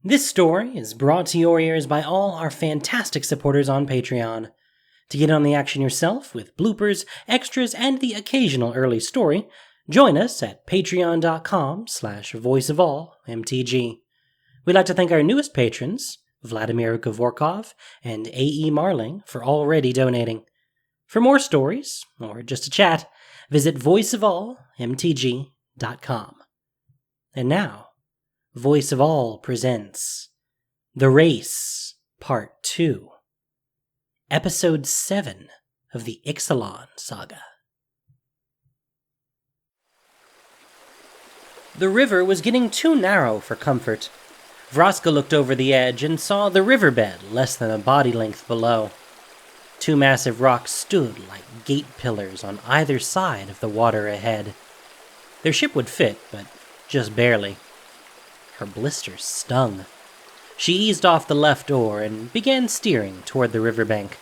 This story is brought to your ears by all our fantastic supporters on Patreon. To get on the action yourself with bloopers, extras, and the occasional early story, join us at patreon.com/voiceofallmtg. We'd like to thank our newest patrons, Vladimir Gavorkov and A.E. Marling, for already donating. For more stories, or just to chat, visit voiceofallmtg.com. And now, Voice of All presents The Race, Part 2, Episode 7 of the Ixalan Saga. The river was getting too narrow for comfort. Orazca looked over the edge and saw the riverbed less than a body length below. Two massive rocks stood like gate pillars on either side of the water ahead. Their ship would fit, but just barely. Her blisters stung. She eased off the left oar and began steering toward the riverbank.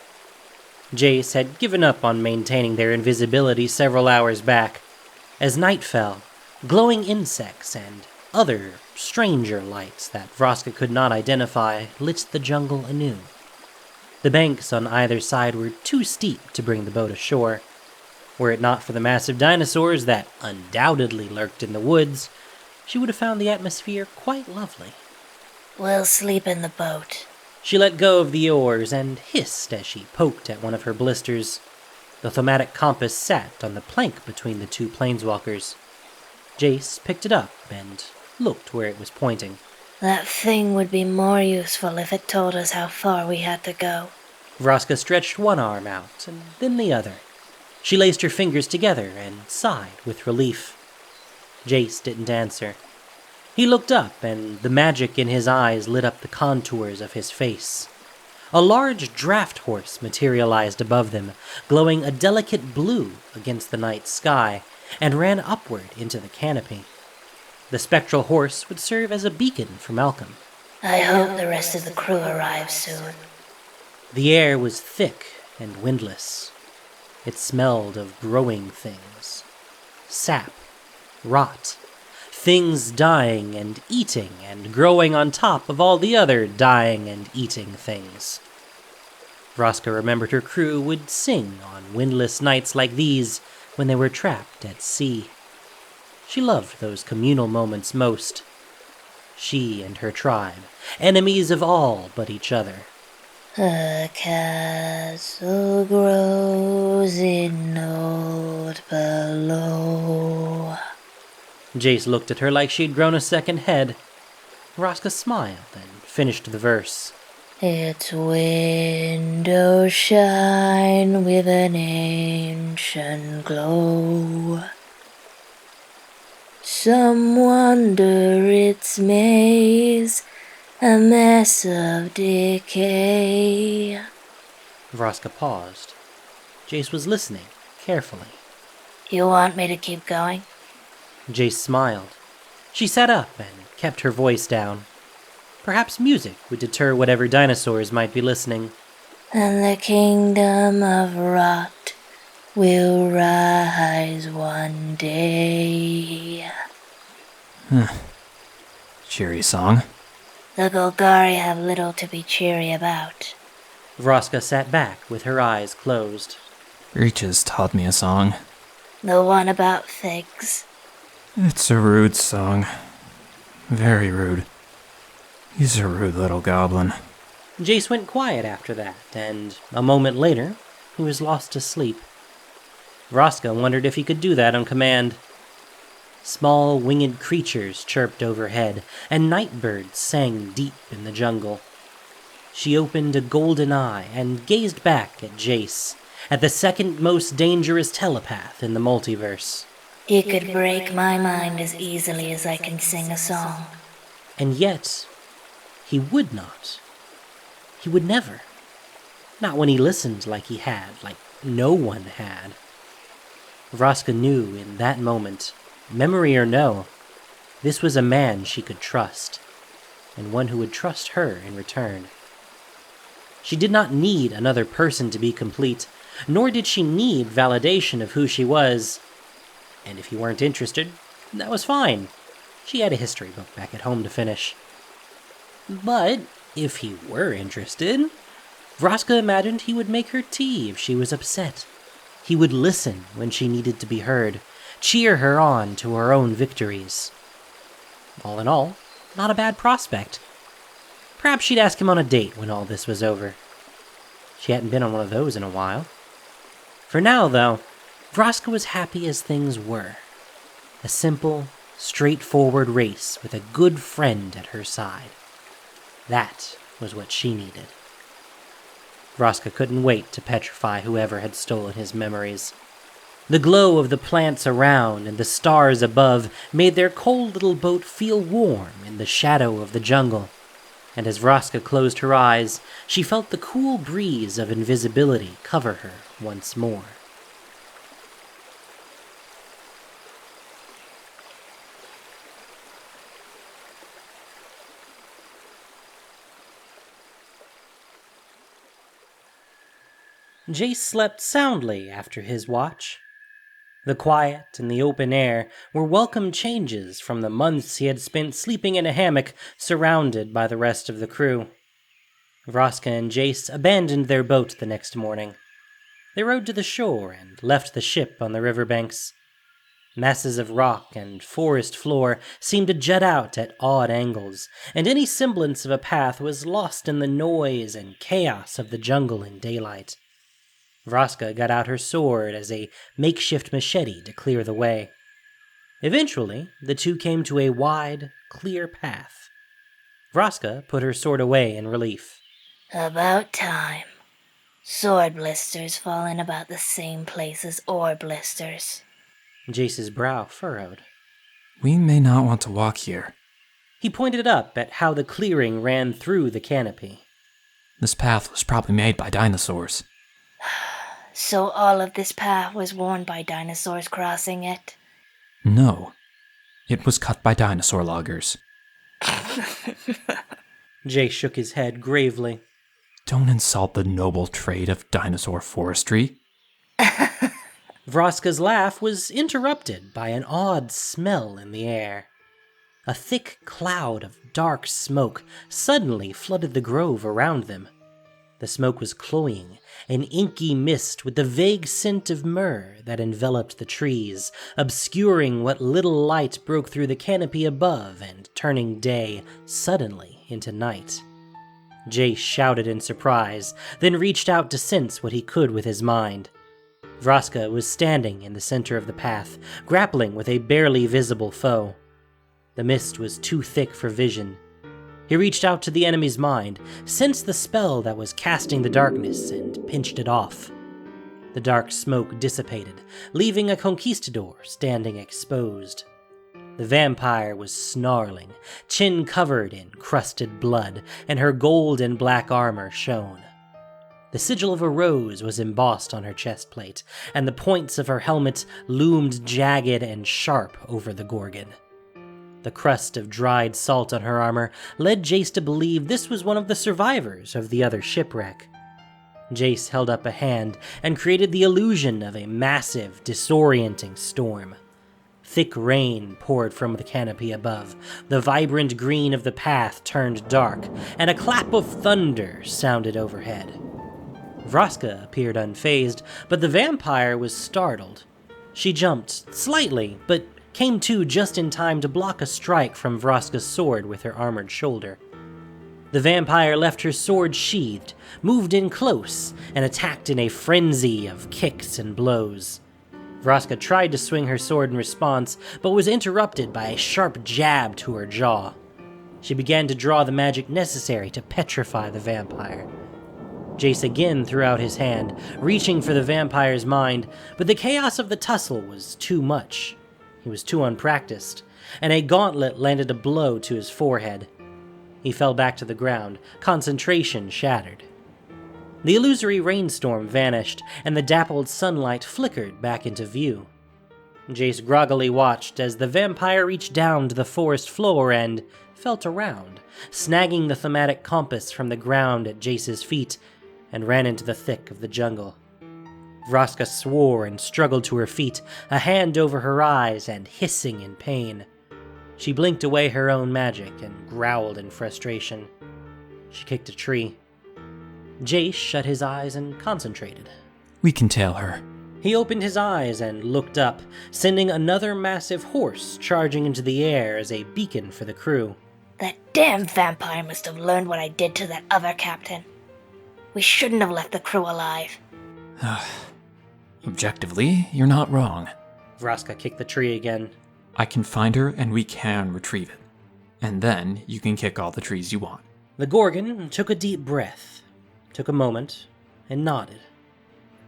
Jace had given up on maintaining their invisibility several hours back. As night fell, glowing insects and other stranger lights that Orazca could not identify lit the jungle anew. The banks on either side were too steep to bring the boat ashore. Were it not for the massive dinosaurs that undoubtedly lurked in the woods, she would have found the atmosphere quite lovely. We'll sleep in the boat. She let go of the oars and hissed as she poked at one of her blisters. The Thaumatic Compass sat on the plank between the two planeswalkers. Jace picked it up and looked where it was pointing. That thing would be more useful if it told us how far we had to go. Orazca stretched one arm out and then the other. She laced her fingers together and sighed with relief. Jace didn't answer. He looked up, and the magic in his eyes lit up the contours of his face. A large draft horse materialized above them, glowing a delicate blue against the night sky, and ran upward into the canopy. The spectral horse would serve as a beacon for Malcolm. I hope the rest of the crew arrives soon. The air was thick and windless. It smelled of growing things. Sap, rot, things dying and eating and growing on top of all the other dying and eating things. Orazca remembered her crew would sing on windless nights like these when they were trapped at sea. She loved those communal moments most. She and her tribe, enemies of all but each other. A castle grows in old below. Jace looked at her like she'd grown a second head. Orazca smiled and finished the verse. Its windows shine with an ancient glow. Some wonder its maze, a mess of decay. Orazca paused. Jace was listening carefully. You want me to keep going? Jace smiled. She sat up and kept her voice down. Perhaps music would deter whatever dinosaurs might be listening. And the kingdom of rot will rise one day. Cheery song. The Golgari have little to be cheery about. Orazca sat back with her eyes closed. Reaches taught me a song. The one about figs. It's a rude song. Very rude. He's a rude little goblin. Jace went quiet after that, and a moment later, he was lost to sleep. Orazca wondered if he could do that on command. Small winged creatures chirped overhead, and night birds sang deep in the jungle. She opened a golden eye and gazed back at Jace, at the second most dangerous telepath in the multiverse. He could break my mind as easily as I can sing a song. And yet, he would not. He would never. Not when he listened like he had, like no one had. Orazca knew in that moment, memory or no, this was a man she could trust, and one who would trust her in return. She did not need another person to be complete, nor did she need validation of who she was. And if you weren't interested, that was fine. She had a history book back at home to finish. But if he were interested, Vraska imagined he would make her tea if she was upset. He would listen when she needed to be heard, cheer her on to her own victories. All in all, not a bad prospect. Perhaps she'd ask him on a date when all this was over. She hadn't been on one of those in a while. For now, though, Vraska was happy as things were. A simple, straightforward race with a good friend at her side. That was what she needed. Vraska couldn't wait to petrify whoever had stolen his memories. The glow of the plants around and the stars above made their cold little boat feel warm in the shadow of the jungle, and as Vraska closed her eyes, she felt the cool breeze of invisibility cover her once more. Jace slept soundly after his watch. The quiet and the open air were welcome changes from the months he had spent sleeping in a hammock surrounded by the rest of the crew. Vraska and Jace abandoned their boat the next morning. They rowed to the shore and left the ship on the riverbanks. Masses of rock and forest floor seemed to jut out at odd angles, and any semblance of a path was lost in the noise and chaos of the jungle in daylight. Vraska got out her sword as a makeshift machete to clear the way. Eventually, the two came to a wide, clear path. Vraska put her sword away in relief. About time. Sword blisters fall in about the same place as ore blisters. Jace's brow furrowed. We may not want to walk here. He pointed up at how the clearing ran through the canopy. This path was probably made by dinosaurs. So all of this path was worn by dinosaurs crossing it? No. It was cut by dinosaur loggers. Jace shook his head gravely. Don't insult the noble trade of dinosaur forestry. Vraska's laugh was interrupted by an odd smell in the air. A thick cloud of dark smoke suddenly flooded the grove around them. The smoke was cloying, an inky mist with the vague scent of myrrh that enveloped the trees, obscuring what little light broke through the canopy above and turning day suddenly into night. Jace shouted in surprise, then reached out to sense what he could with his mind. Vraska was standing in the center of the path, grappling with a barely visible foe. The mist was too thick for vision. He reached out to the enemy's mind, sensed the spell that was casting the darkness, and pinched it off. The dark smoke dissipated, leaving a conquistador standing exposed. The vampire was snarling, chin covered in crusted blood, and her gold and black armor shone. The sigil of a rose was embossed on her chest plate, and the points of her helmet loomed jagged and sharp over the gorgon. The crust of dried salt on her armor led Jace to believe this was one of the survivors of the other shipwreck. Jace held up a hand and created the illusion of a massive, disorienting storm. Thick rain poured from the canopy above, the vibrant green of the path turned dark, and a clap of thunder sounded overhead. Vraska appeared unfazed, but the vampire was startled. She jumped slightly, but came to just in time to block a strike from Vraska's sword with her armored shoulder. The vampire left her sword sheathed, moved in close, and attacked in a frenzy of kicks and blows. Vraska tried to swing her sword in response, but was interrupted by a sharp jab to her jaw. She began to draw the magic necessary to petrify the vampire. Jace again threw out his hand, reaching for the vampire's mind, but the chaos of the tussle was too much. He was too unpracticed, and a gauntlet landed a blow to his forehead. He fell back to the ground, concentration shattered. The illusory rainstorm vanished, and the dappled sunlight flickered back into view. Jace groggily watched as the vampire reached down to the forest floor and felt around, snagging the Thaumatic Compass from the ground at Jace's feet, and ran into the thick of the jungle. Vraska swore and struggled to her feet, a hand over her eyes and hissing in pain. She blinked away her own magic and growled in frustration. She kicked a tree. Jace shut his eyes and concentrated. We can tail her. He opened his eyes and looked up, sending another massive horse charging into the air as a beacon for the crew. That damn vampire must have learned what I did to that other captain. We shouldn't have left the crew alive. Objectively, you're not wrong. Vraska kicked the tree again. I can find her and we can retrieve it. And then you can kick all the trees you want. The Gorgon took a deep breath, took a moment, and nodded.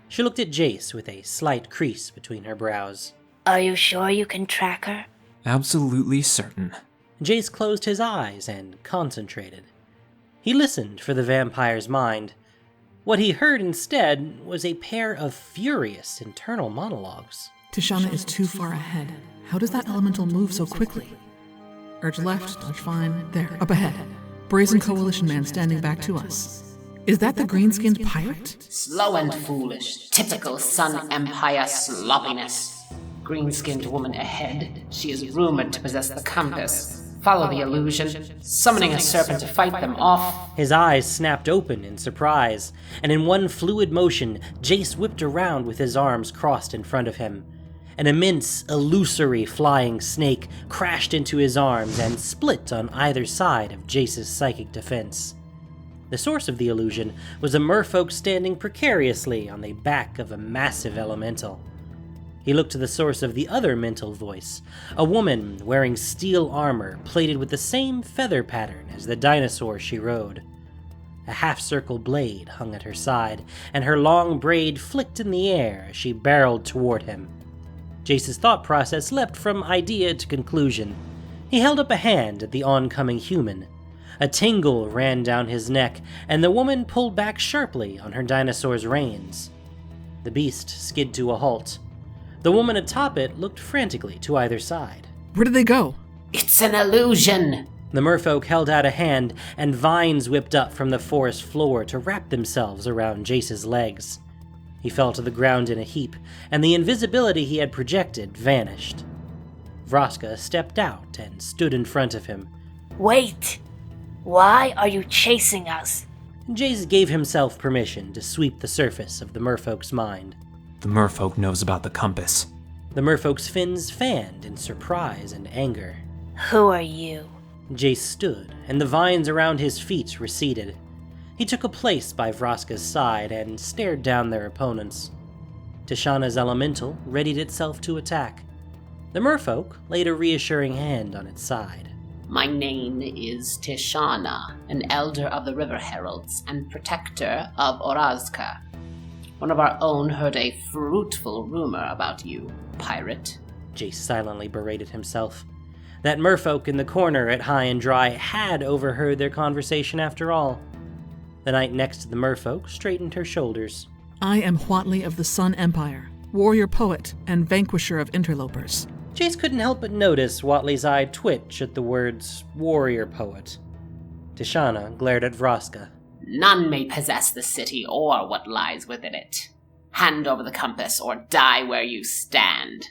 She looked at Jace with a slight crease between her brows. Are you sure you can track her? Absolutely certain. Jace closed his eyes and concentrated. He listened for the vampire's mind. What he heard instead was a pair of furious internal monologues. Tishana is too far ahead. How does that elemental move so quickly? Urge left, dodge fine. There, up ahead. Brazen coalition man standing back to us. Is that the green-skinned pirate? Slow and foolish. Typical Sun Empire sloppiness. Green-skinned woman ahead. She is rumored to possess the compass. Follow the illusion, summoning a serpent to fight them off. His eyes snapped open in surprise, and in one fluid motion, Jace whipped around with his arms crossed in front of him. An immense, illusory flying snake crashed into his arms and split on either side of Jace's psychic defense. The source of the illusion was a merfolk standing precariously on the back of a massive elemental. He looked to the source of the other mental voice, a woman wearing steel armor plated with the same feather pattern as the dinosaur she rode. A half-circle blade hung at her side, and her long braid flicked in the air as she barreled toward him. Jace's thought process leapt from idea to conclusion. He held up a hand at the oncoming human. A tingle ran down his neck, and the woman pulled back sharply on her dinosaur's reins. The beast skid to a halt. The woman atop it looked frantically to either side. Where did they go? It's an illusion! The merfolk held out a hand, and vines whipped up from the forest floor to wrap themselves around Jace's legs. He fell to the ground in a heap, and the invisibility he had projected vanished. Vraska stepped out and stood in front of him. Wait! Why are you chasing us? Jace gave himself permission to sweep the surface of the merfolk's mind. The merfolk knows about the compass. The merfolk's fins fanned in surprise and anger. Who are you? Jace stood, and the vines around his feet receded. He took a place by Vraska's side and stared down their opponents. Tishana's elemental readied itself to attack. The merfolk laid a reassuring hand on its side. My name is Tishana, an elder of the River Heralds and protector of Orazca. One of our own heard a fruitful rumor about you, pirate. Jace silently berated himself. That merfolk in the corner at High and Dry had overheard their conversation after all. The knight next to the merfolk straightened her shoulders. I am Huatley of the Sun Empire, warrior poet and vanquisher of interlopers. Jace couldn't help but notice Watley's eye twitch at the words warrior poet. Tishana glared at Vraska. None may possess the city or what lies within it. Hand over the compass or die where you stand.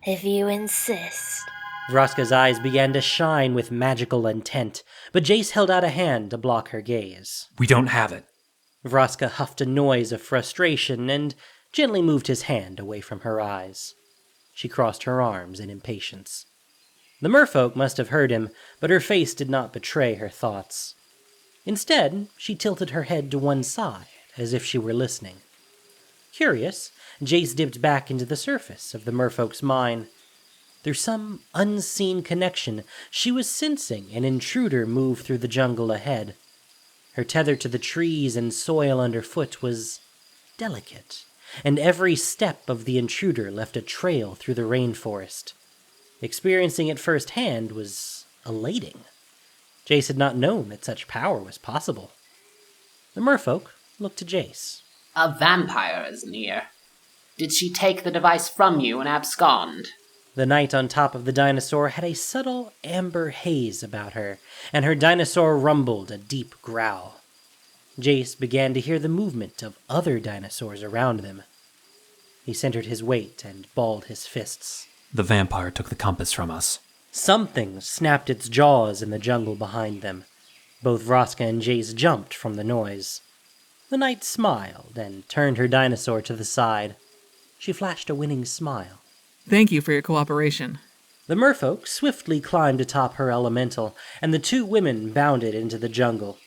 If you insist. Vraska's eyes began to shine with magical intent, but Jace held out a hand to block her gaze. We don't have it. Vraska huffed a noise of frustration and gently moved his hand away from her eyes. She crossed her arms in impatience. The merfolk must have heard him, but her face did not betray her thoughts. Instead, she tilted her head to one side, as if she were listening. Curious, Jace dipped back into the surface of the merfolk's mind. Through some unseen connection, she was sensing an intruder move through the jungle ahead. Her tether to the trees and soil underfoot was delicate, and every step of the intruder left a trail through the rainforest. Experiencing it firsthand was elating. Jace had not known that such power was possible. The merfolk looked to Jace. A vampire is near. Did she take the device from you and abscond? The knight on top of the dinosaur had a subtle amber haze about her, and her dinosaur rumbled a deep growl. Jace began to hear the movement of other dinosaurs around them. He centered his weight and balled his fists. The vampire took the compass from us. Something snapped its jaws in the jungle behind them. Both Orazca and Jace jumped from the noise. The knight smiled and turned her dinosaur to the side. She flashed a winning smile. Thank you for your cooperation. The merfolk swiftly climbed atop her elemental, and the two women bounded into the jungle.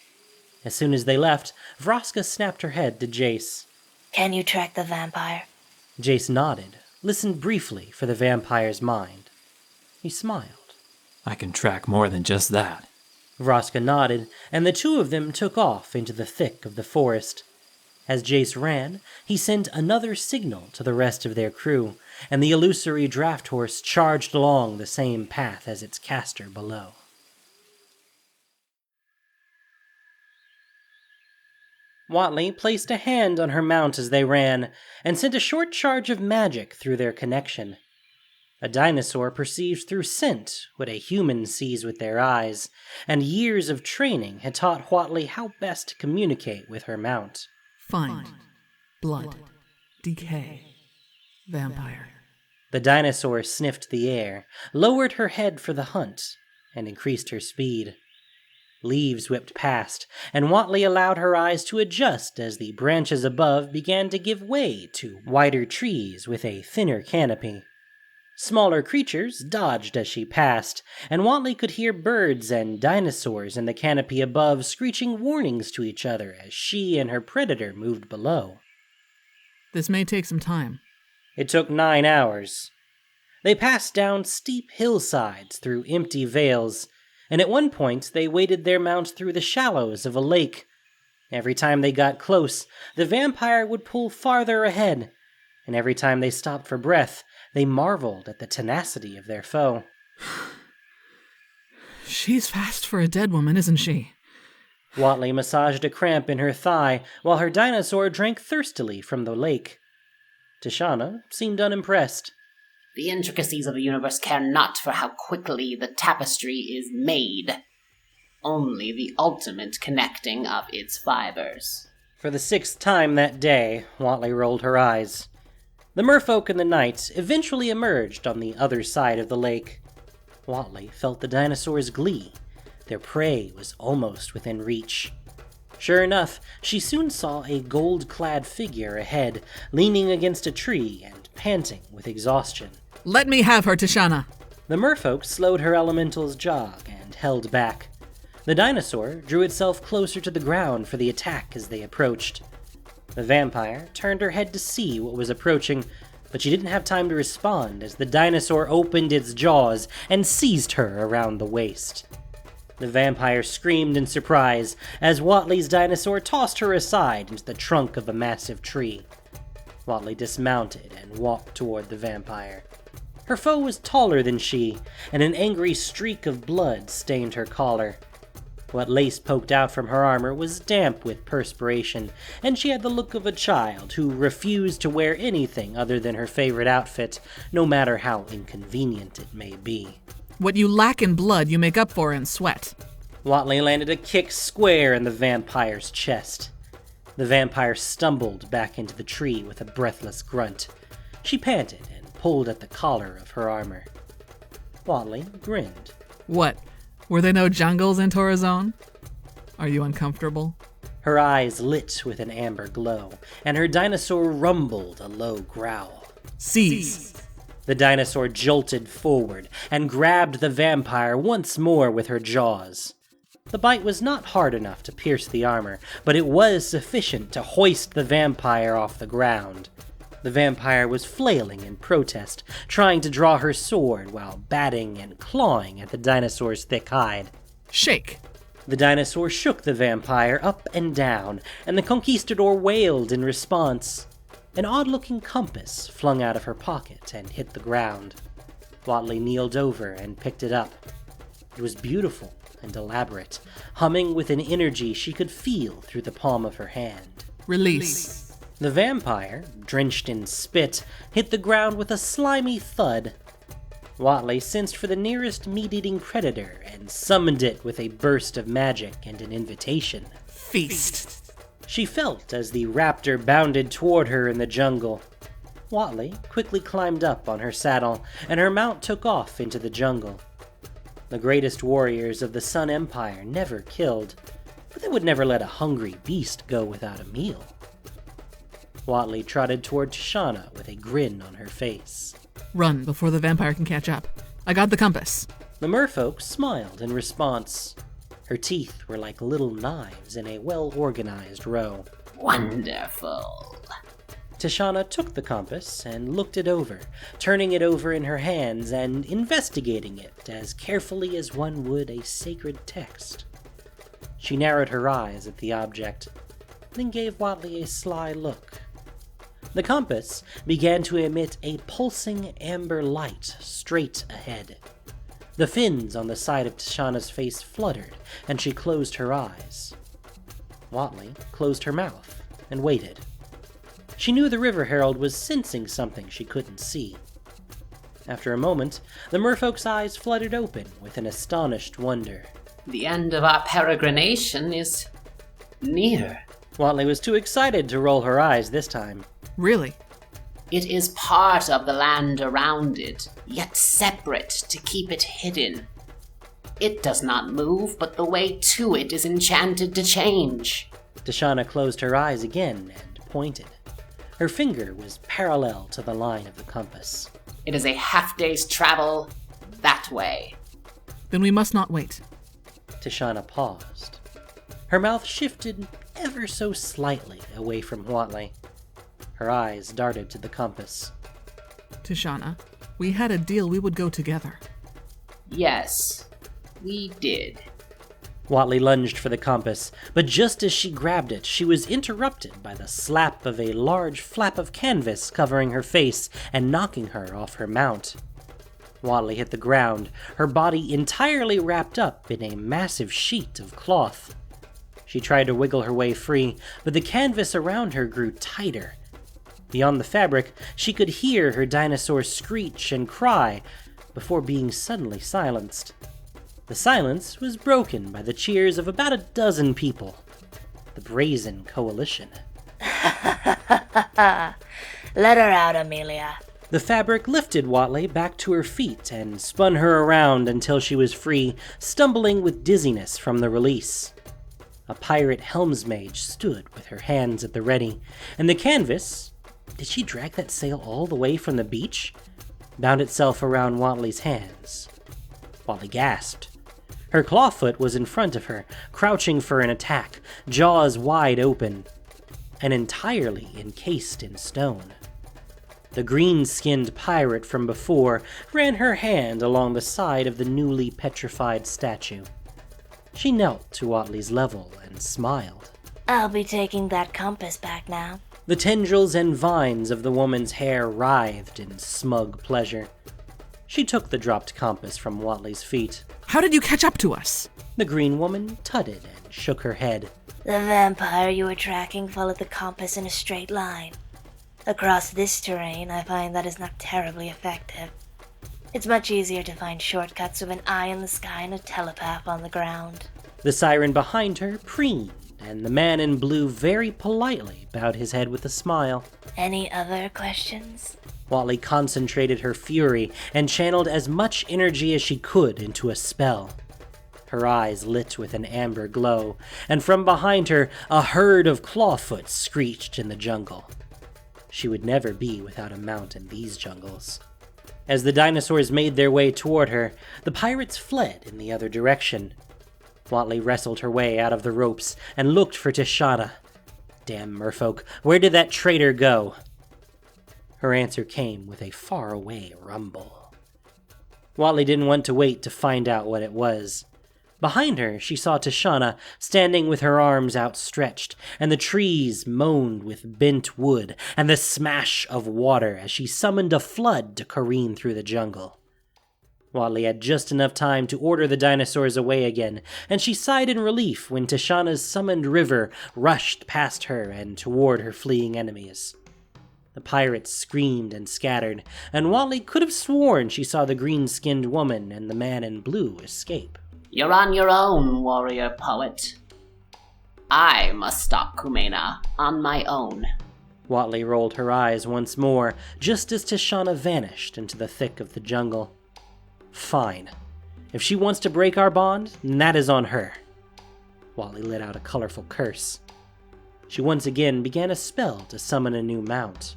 As soon as they left, Orazca snapped her head to Jace. Can you track the vampire? Jace nodded, listened briefly for the vampire's mind. He smiled. I can track more than just that. Orazca nodded, and the two of them took off into the thick of the forest. As Jace ran, he sent another signal to the rest of their crew, and the illusory draft horse charged along the same path as its caster below. Watley placed a hand on her mount as they ran, and sent a short charge of magic through their connection. A dinosaur perceives through scent what a human sees with their eyes, and years of training had taught Watley how best to communicate with her mount. Find. Blood. Decay. Vampire. The dinosaur sniffed the air, lowered her head for the hunt, and increased her speed. Leaves whipped past, and Watley allowed her eyes to adjust as the branches above began to give way to wider trees with a thinner canopy. Smaller creatures dodged as she passed, and Watley could hear birds and dinosaurs in the canopy above screeching warnings to each other as she and her predator moved below. This may take some time. It took 9 hours. They passed down steep hillsides through empty vales, and at one point they waded their mounts through the shallows of a lake. Every time they got close, the vampire would pull farther ahead, and every time they stopped for breath, they marveled at the tenacity of their foe. She's fast for a dead woman, isn't she? Watley massaged a cramp in her thigh while her dinosaur drank thirstily from the lake. Tishana seemed unimpressed. The intricacies of the universe care not for how quickly the tapestry is made, only the ultimate connecting of its fibers. For the 6th time that day, Watley rolled her eyes. The merfolk and the knights eventually emerged on the other side of the lake. Watley felt the dinosaurs' glee. Their prey was almost within reach. Sure enough, she soon saw a gold-clad figure ahead, leaning against a tree and panting with exhaustion. Let me have her, Tishana! The merfolk slowed her elemental's jog and held back. The dinosaur drew itself closer to the ground for the attack as they approached. The vampire turned her head to see what was approaching, but she didn't have time to respond as the dinosaur opened its jaws and seized her around the waist. The vampire screamed in surprise as Watley's dinosaur tossed her aside into the trunk of a massive tree. Watley dismounted and walked toward the vampire. Her foe was taller than she, and an angry streak of blood stained her collar. What lace poked out from her armor was damp with perspiration, and she had the look of a child who refused to wear anything other than her favorite outfit, no matter how inconvenient it may be. What you lack in blood, you make up for in sweat. Watley landed a kick square in the vampire's chest. The vampire stumbled back into the tree with a breathless grunt. She panted and pulled at the collar of her armor. Watley grinned. What? Were there no jungles in Torazone? Are you uncomfortable? Her eyes lit with an amber glow, and her dinosaur rumbled a low growl. Seize! The dinosaur jolted forward and grabbed the vampire once more with her jaws. The bite was not hard enough to pierce the armor, but it was sufficient to hoist the vampire off the ground. The vampire was flailing in protest, trying to draw her sword while batting and clawing at the dinosaur's thick hide. Shake! The dinosaur shook the vampire up and down, and the conquistador wailed in response. An odd-looking compass flung out of her pocket and hit the ground. Watley kneeled over and picked it up. It was beautiful and elaborate, humming with an energy she could feel through the palm of her hand. Release. The vampire, drenched in spit, hit the ground with a slimy thud. Watley sensed for the nearest meat-eating predator and summoned it with a burst of magic and an invitation. Feast. She felt as the raptor bounded toward her in the jungle. Watley quickly climbed up on her saddle, and her mount took off into the jungle. The greatest warriors of the Sun Empire never killed, but they would never let a hungry beast go without a meal. Watley trotted toward Tishana with a grin on her face. Run before the vampire can catch up. I got the compass. The merfolk smiled in response. Her teeth were like little knives in a well-organized row. Wonderful. Tishana took the compass and looked it over, turning it over in her hands and investigating it as carefully as one would a sacred text. She narrowed her eyes at the object, then gave Watley a sly look. The compass began to emit a pulsing amber light straight ahead. The fins on the side of Tishana's face fluttered, and she closed her eyes. Watley closed her mouth and waited. She knew the River Herald was sensing something she couldn't see. After a moment, the merfolk's eyes fluttered open with an astonished wonder. The end of our peregrination is near. Watley was too excited to roll her eyes this time. Really? It is part of the land around it, yet separate to keep it hidden. It does not move, but the way to it is enchanted to change. Tishana closed her eyes again and pointed. Her finger was parallel to the line of the compass. It is a half-day's travel that way. Then we must not wait. Tishana paused. Her mouth shifted ever so slightly away from Watley. Her eyes darted to the compass. Tishana, we had a deal we would go together. Yes, we did. Watley lunged for the compass, but just as she grabbed it, she was interrupted by the slap of a large flap of canvas covering her face and knocking her off her mount. Watley hit the ground, her body entirely wrapped up in a massive sheet of cloth. She tried to wiggle her way free, but the canvas around her grew tighter. Beyond the fabric, she could hear her dinosaur screech and cry before being suddenly silenced. The silence was broken by the cheers of about a dozen people. The Brazen Coalition. Let her out, Amelia. The fabric lifted Watley back to her feet and spun her around until she was free, stumbling with dizziness from the release. A pirate helmsmage stood with her hands at the ready, and the canvas, did she drag that sail all the way from the beach? Bound itself around Watley's hands. Watley gasped. Her clawfoot was in front of her, crouching for an attack, jaws wide open, and entirely encased in stone. The green-skinned pirate from before ran her hand along the side of the newly petrified statue. She knelt to Watley's level and smiled. I'll be taking that compass back now. The tendrils and vines of the woman's hair writhed in smug pleasure. She took the dropped compass from Watley's feet. How did you catch up to us? The green woman tutted and shook her head. The vampire you were tracking followed the compass in a straight line. Across this terrain, I find that is not terribly effective. It's much easier to find shortcuts with an eye in the sky and a telepath on the ground. The siren behind her preened, and the man in blue very politely bowed his head with a smile. Any other questions? Watley concentrated her fury and channeled as much energy as she could into a spell. Her eyes lit with an amber glow, and from behind her a herd of clawfoot screeched in the jungle. She would never be without a mount in these jungles. As the dinosaurs made their way toward her, the pirates fled in the other direction. Watley wrestled her way out of the ropes and looked for Tishana. Damn merfolk, where did that traitor go? Her answer came with a faraway rumble. Watley didn't want to wait to find out what it was. Behind her, she saw Tishana standing with her arms outstretched, and the trees moaned with bent wood and the smash of water as she summoned a flood to careen through the jungle. Watley had just enough time to order the dinosaurs away again, and she sighed in relief when Tishana's summoned river rushed past her and toward her fleeing enemies. The pirates screamed and scattered, and Watley could have sworn she saw the green-skinned woman and the man in blue escape. You're on your own, warrior poet. I must stop Kumena on my own. Watley rolled her eyes once more, just as Tishana vanished into the thick of the jungle. Fine. If she wants to break our bond, then that is on her. Wally let out a colorful curse. She once again began a spell to summon a new mount.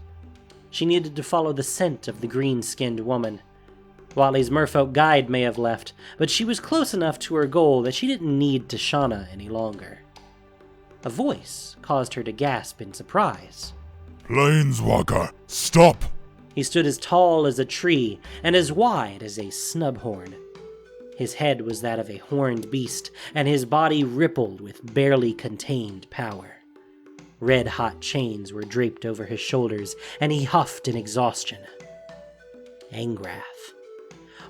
She needed to follow the scent of the green-skinned woman. Wally's merfolk guide may have left, but she was close enough to her goal that she didn't need Tashana any longer. A voice caused her to gasp in surprise. Planeswalker, stop! He stood as tall as a tree and as wide as a snubhorn. His head was that of a horned beast, and his body rippled with barely contained power. Red-hot chains were draped over his shoulders, and he huffed in exhaustion. Angrath.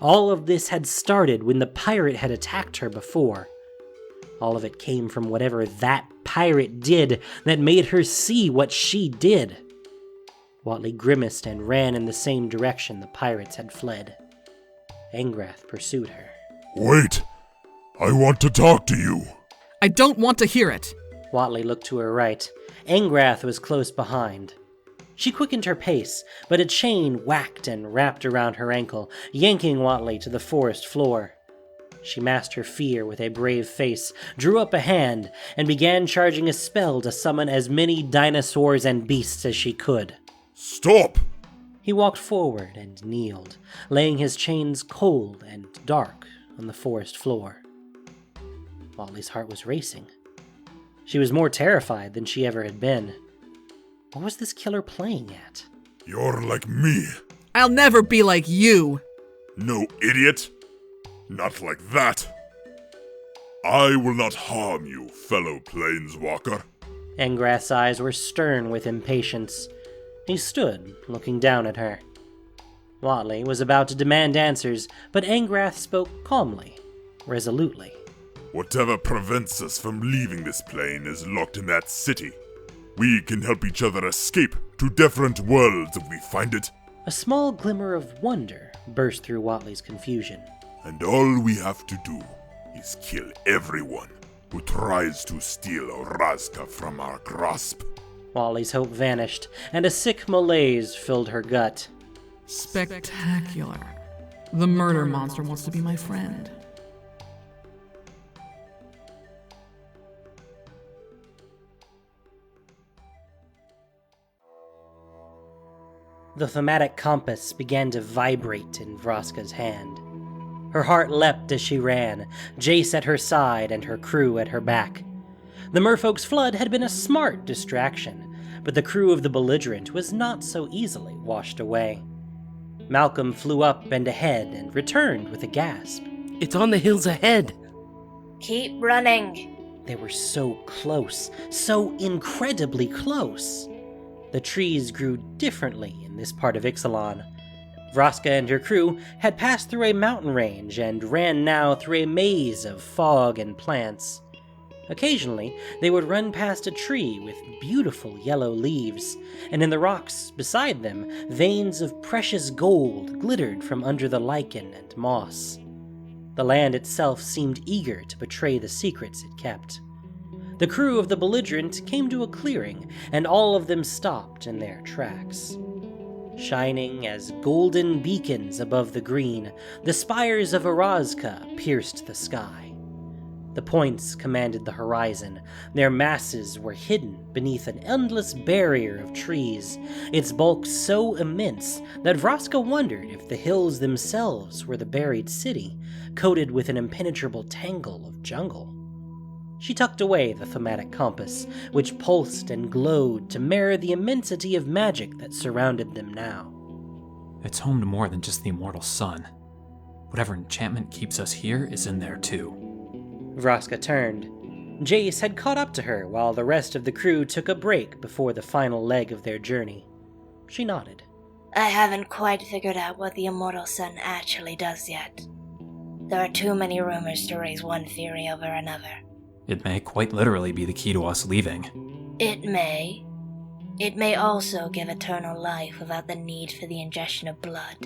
All of this had started when the pirate had attacked her before. All of it came from whatever that pirate did that made her see what she did. Watley grimaced and ran in the same direction the pirates had fled. Angrath pursued her. Wait! I want to talk to you! I don't want to hear it. Watley looked to her right. Angrath was close behind. She quickened her pace, but a chain whacked and wrapped around her ankle, yanking Watley to the forest floor. She masked her fear with a brave face, drew up a hand, and began charging a spell to summon as many dinosaurs and beasts as she could. Stop! He walked forward and kneeled, laying his chains cold and dark on the forest floor. Watley's heart was racing. She was more terrified than she ever had been. What was this killer playing at? You're like me. I'll never be like you. No, idiot. Not like that. I will not harm you, fellow Planeswalker. Angrath's eyes were stern with impatience. He stood, looking down at her. Watley was about to demand answers, but Angrath spoke calmly, resolutely. Whatever prevents us from leaving this plane is locked in that city. We can help each other escape to different worlds if we find it. A small glimmer of wonder burst through Watley's confusion. And all we have to do is kill everyone who tries to steal Orazca from our grasp. Watley's hope vanished, and a sick malaise filled her gut. Spectacular. The murder monster wants to be my friend. The Thaumatic Compass began to vibrate in Vraska's hand. Her heart leapt as she ran, Jace at her side and her crew at her back. The merfolk's flood had been a smart distraction, but the crew of the belligerent was not so easily washed away. Malcolm flew up and ahead and returned with a gasp. It's on the hills ahead. Keep running. They were so close, so incredibly close. The trees grew differently in this part of Ixalan. Vraska and her crew had passed through a mountain range and ran now through a maze of fog and plants. Occasionally, they would run past a tree with beautiful yellow leaves, and in the rocks beside them, veins of precious gold glittered from under the lichen and moss. The land itself seemed eager to betray the secrets it kept. The crew of the belligerent came to a clearing, and all of them stopped in their tracks. Shining as golden beacons above the green, the spires of Orazca pierced the sky. The points commanded the horizon. Their masses were hidden beneath an endless barrier of trees, its bulk so immense that Vraska wondered if the hills themselves were the buried city, coated with an impenetrable tangle of jungle. She tucked away the Thaumatic Compass, which pulsed and glowed to mirror the immensity of magic that surrounded them now. It's home to more than just the immortal sun. Whatever enchantment keeps us here is in there too. Vraska turned. Jace had caught up to her while the rest of the crew took a break before the final leg of their journey. She nodded. I haven't quite figured out what the immortal sun actually does yet. There are too many rumors to raise one theory over another. It may quite literally be the key to us leaving. It may. It may also give eternal life without the need for the ingestion of blood.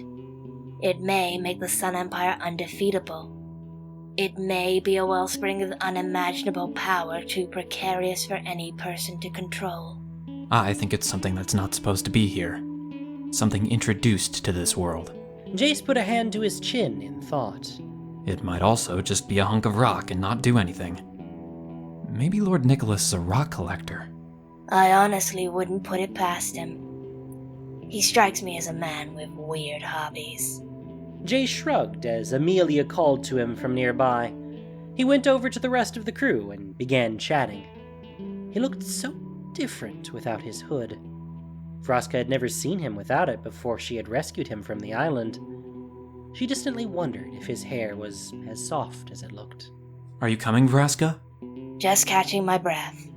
It may make the Sun Empire undefeatable. It may be a wellspring of unimaginable power too precarious for any person to control. I think it's something that's not supposed to be here. Something introduced to this world. Jace put a hand to his chin in thought. It might also just be a hunk of rock and not do anything. Maybe Lord Nicholas is a rock collector. I honestly wouldn't put it past him. He strikes me as a man with weird hobbies. Jay shrugged as Amelia called to him from nearby. He went over to the rest of the crew and began chatting. He looked so different without his hood. Vraska had never seen him without it before she had rescued him from the island. She distantly wondered if his hair was as soft as it looked. Are you coming, Vraska? Just catching my breath.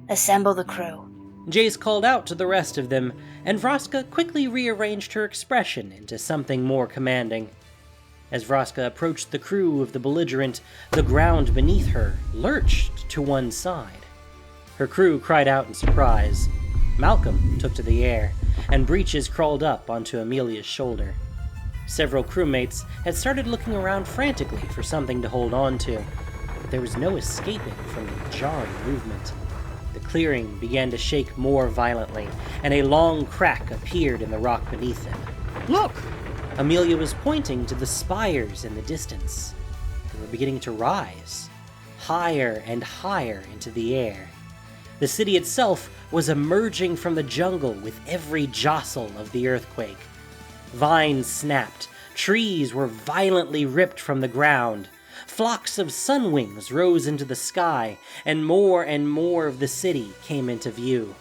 Assemble the crew. Jace called out to the rest of them, and Vraska quickly rearranged her expression into something more commanding. As Vraska approached the crew of the belligerent, the ground beneath her lurched to one side. Her crew cried out in surprise. Malcolm took to the air, and Breeches crawled up onto Amelia's shoulder. Several crewmates had started looking around frantically for something to hold on to, but there was no escaping from the jarring movement. The clearing began to shake more violently, and a long crack appeared in the rock beneath them. Look! Amelia was pointing to the spires in the distance. They were beginning to rise, higher and higher into the air. The city itself was emerging from the jungle with every jostle of the earthquake. Vines snapped, trees were violently ripped from the ground, flocks of sunwings rose into the sky, and more of the city came into view.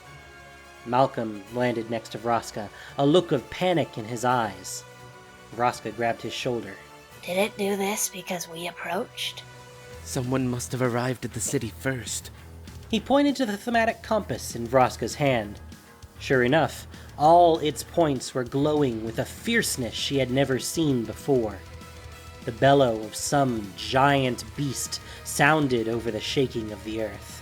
Malcolm landed next to Vraska, a look of panic in his eyes. Vraska grabbed his shoulder. Did it do this because we approached? Someone must have arrived at the city first. He pointed to the Thaumatic Compass in Vraska's hand. Sure enough, all its points were glowing with a fierceness she had never seen before. The bellow of some giant beast sounded over the shaking of the earth.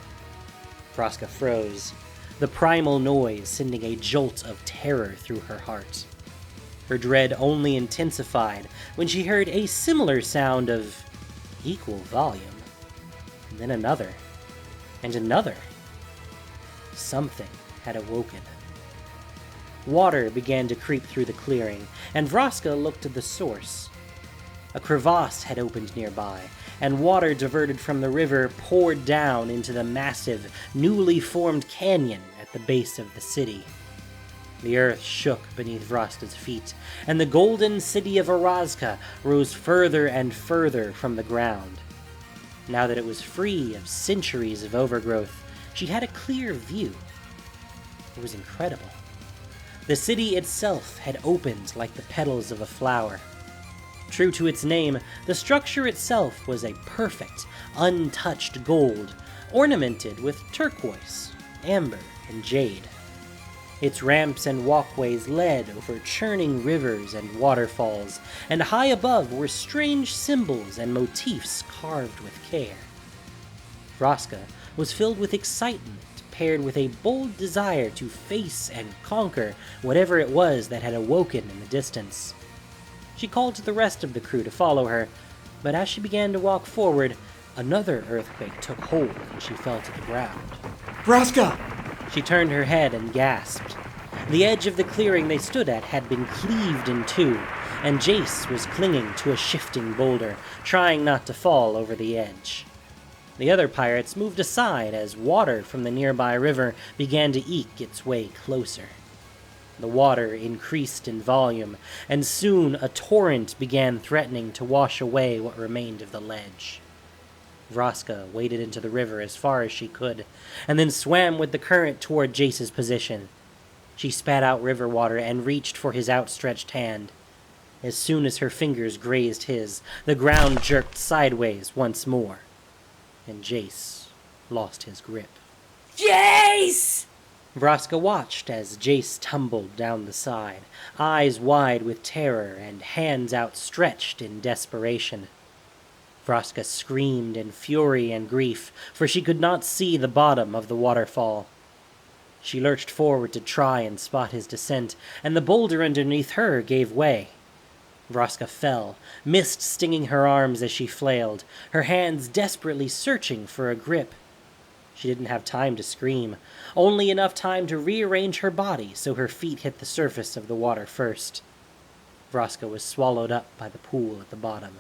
Vraska froze, the primal noise sending a jolt of terror through her heart. Her dread only intensified when she heard a similar sound of equal volume. And then another, and another. Something had awoken. Water began to creep through the clearing, and Vraska looked at the source. A crevasse had opened nearby, and water diverted from the river poured down into the massive, newly formed canyon at the base of the city. The earth shook beneath Vraska's feet, and the golden city of Orazca rose further and further from the ground. Now that it was free of centuries of overgrowth, she had a clear view. It was incredible. The city itself had opened like the petals of a flower. True to its name, the structure itself was a perfect, untouched gold, ornamented with turquoise, amber, and jade. Its ramps and walkways led over churning rivers and waterfalls, and high above were strange symbols and motifs carved with care. Vraska was filled with excitement, paired with a bold desire to face and conquer whatever it was that had awoken in the distance. She called to the rest of the crew to follow her, but as she began to walk forward, another earthquake took hold and she fell to the ground. Vraska! She turned her head and gasped. The edge of the clearing they stood at had been cleaved in two, and Jace was clinging to a shifting boulder, trying not to fall over the edge. The other pirates moved aside as water from the nearby river began to eke its way closer. The water increased in volume, and soon a torrent began threatening to wash away what remained of the ledge. Vraska waded into the river as far as she could, and then swam with the current toward Jace's position. She spat out river water and reached for his outstretched hand. As soon as her fingers grazed his, the ground jerked sideways once more, and Jace lost his grip. Jace! Vraska watched as Jace tumbled down the side, eyes wide with terror and hands outstretched in desperation. Vraska screamed in fury and grief, for she could not see the bottom of the waterfall. She lurched forward to try and spot his descent, and the boulder underneath her gave way. Vraska fell, mist stinging her arms as she flailed, her hands desperately searching for a grip. She didn't have time to scream, only enough time to rearrange her body so her feet hit the surface of the water first. Vraska was swallowed up by the pool at the bottom.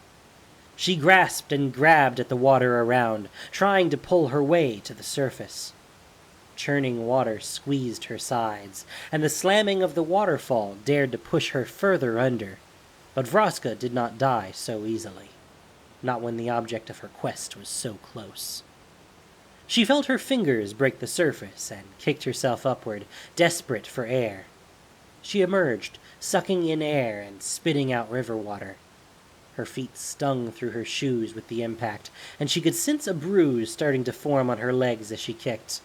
She grasped and grabbed at the water around, trying to pull her way to the surface. Churning water squeezed her sides, and the slamming of the waterfall dared to push her further under. But Orazca did not die so easily, not when the object of her quest was so close. She felt her fingers break the surface and kicked herself upward, desperate for air. She emerged, sucking in air and spitting out river water. Her feet stung through her shoes with the impact, and she could sense a bruise starting to form on her legs as she kicked.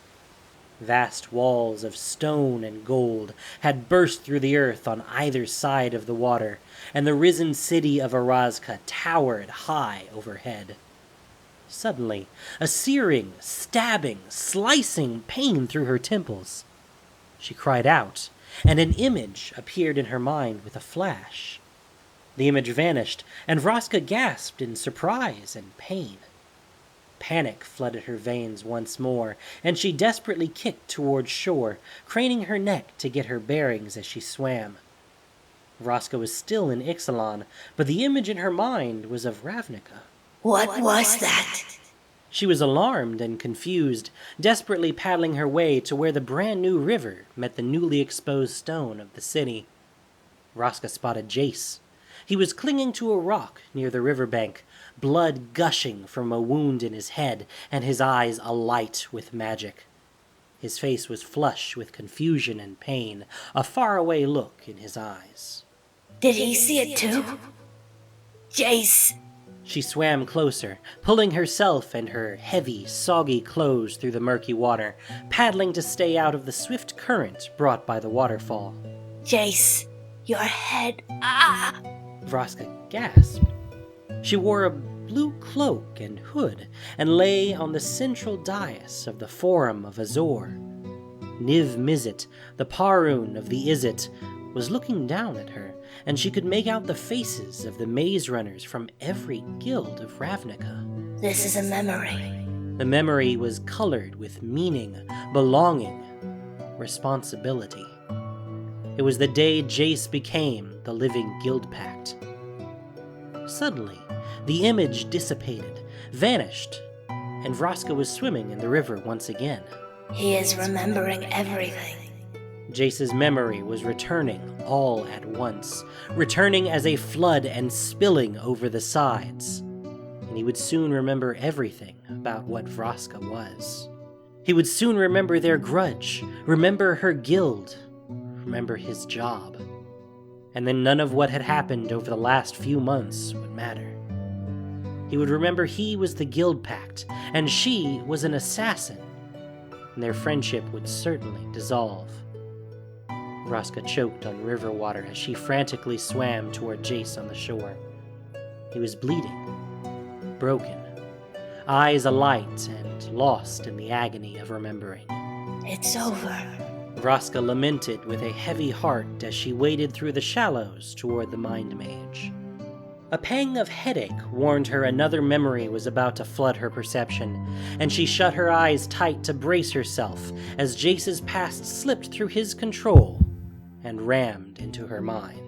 Vast walls of stone and gold had burst through the earth on either side of the water, and the risen city of Orazca towered high overhead. Suddenly, a searing, stabbing, slicing pain through her temples. She cried out, and an image appeared in her mind with a flash. The image vanished, and Orazca gasped in surprise and pain. Panic flooded her veins once more, and she desperately kicked towards shore, craning her neck to get her bearings as she swam. Orazca was still in Ixalan, but the image in her mind was of Ravnica. What was that? She was alarmed and confused, desperately paddling her way to where the brand new river met the newly exposed stone of the city. Orazca spotted Jace. He was clinging to a rock near the riverbank, blood gushing from a wound in his head and his eyes alight with magic. His face was flush with confusion and pain, a faraway look in his eyes. Did he see it too? Jace! She swam closer, pulling herself and her heavy, soggy clothes through the murky water, paddling to stay out of the swift current brought by the waterfall. Jace, your head, ah! Orazca gasped. She wore a blue cloak and hood, and lay on the central dais of the Forum of Azor. Niv Mizzet, the Parun of the Izzet, was looking down at her, and she could make out the faces of the maze runners from every guild of Ravnica. This is a memory. The memory was colored with meaning, belonging, responsibility. It was the day Jace became the living guild pact. Suddenly, the image dissipated, vanished, and Orazca was swimming in the river once again. He is remembering everything. Jace's memory was returning all at once, returning as a flood and spilling over the sides. And he would soon remember everything about what Orazca was. He would soon remember their grudge, remember her guild, remember his job. And then none of what had happened over the last few months would matter. He would remember he was the guild pact, and she was an assassin, and their friendship would certainly dissolve. Orazca choked on river water as she frantically swam toward Jace on the shore. He was bleeding, broken, eyes alight and lost in the agony of remembering. It's over. Orazca lamented with a heavy heart as she waded through the shallows toward the Mind Mage. A pang of headache warned her another memory was about to flood her perception, and she shut her eyes tight to brace herself as Jace's past slipped through his control and rammed into her mind.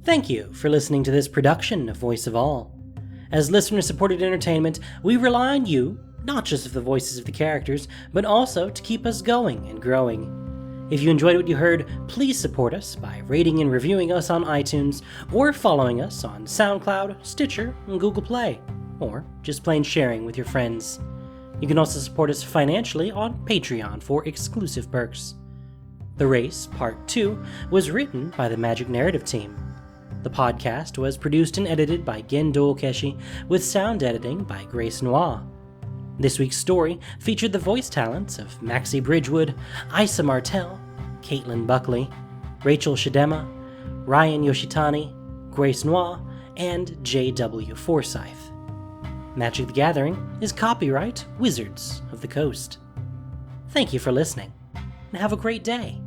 Thank you for listening to this production of Voice of All. As listener-supported entertainment, we rely on you, not just for the voices of the characters, but also to keep us going and growing. If you enjoyed what you heard, please support us by rating and reviewing us on iTunes, or following us on SoundCloud, Stitcher, and Google Play, or just plain sharing with your friends. You can also support us financially on Patreon for exclusive perks. The Race, Part 2, was written by the Magic Narrative team. The podcast was produced and edited by Gen Dolkeshi, with sound editing by Grace Noir. This week's story featured the voice talents of Maxie Bridgewood, Isa Martell, Caitlin Buckley, Rachel Shidema, Ryan Yoshitani, Grace Noir, and J.W. Forsyth. Magic the Gathering is copyright Wizards of the Coast. Thank you for listening, and have a great day.